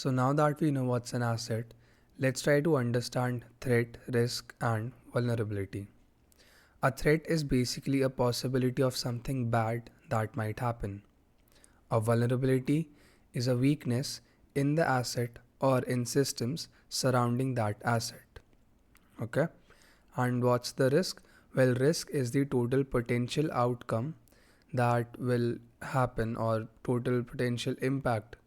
So now that we know what's an asset, let's try to understand threat, risk, and vulnerability. A threat is basically a possibility of something bad that might happen. A vulnerability is a weakness in the asset or in systems surrounding that asset. Okay? And what's the risk? Well, risk is the total potential outcome that will happen or total potential impact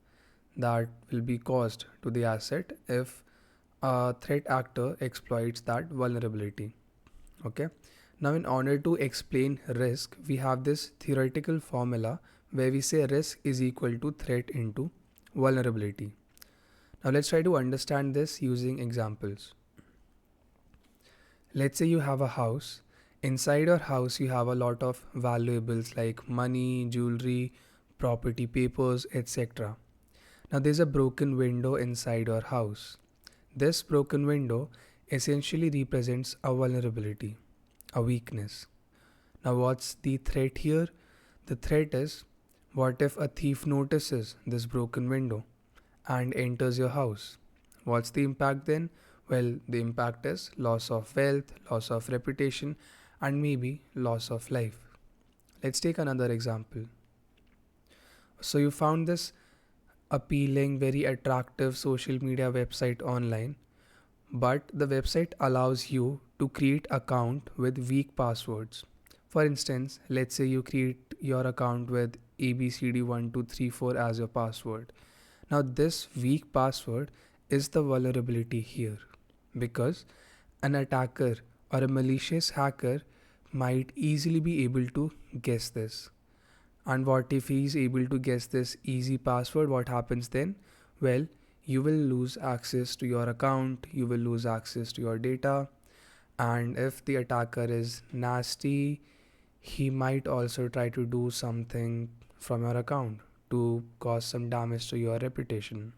that will be caused to the asset if a threat actor exploits that vulnerability. Okay. Now, in order to explain risk, we have this theoretical formula where we say risk is equal to threat into vulnerability. Now, let's try to understand this using examples. Let's say you have a house. Inside your house, you have a lot of valuables like money, jewelry, property papers, etc. Now, there's a broken window inside your house. This broken window essentially represents a vulnerability, a weakness. Now, what's the threat here? The threat is, what if a thief notices this broken window and enters your house? What's the impact then? Well, the impact is loss of wealth, loss of reputation, and maybe loss of life. Let's take another example. So, you found this appealing, very attractive social media website online, but the website allows you to create account with weak passwords. For instance, let's say you create your account with ABCD1234 as your password. Now this weak password is the vulnerability here because an attacker or a malicious hacker might easily be able to guess this. And what if he is able to guess this easy password? What happens then? Well, you will lose access to your account, you will lose access to your data, and if the attacker is nasty, he might also try to do something from your account to cause some damage to your reputation.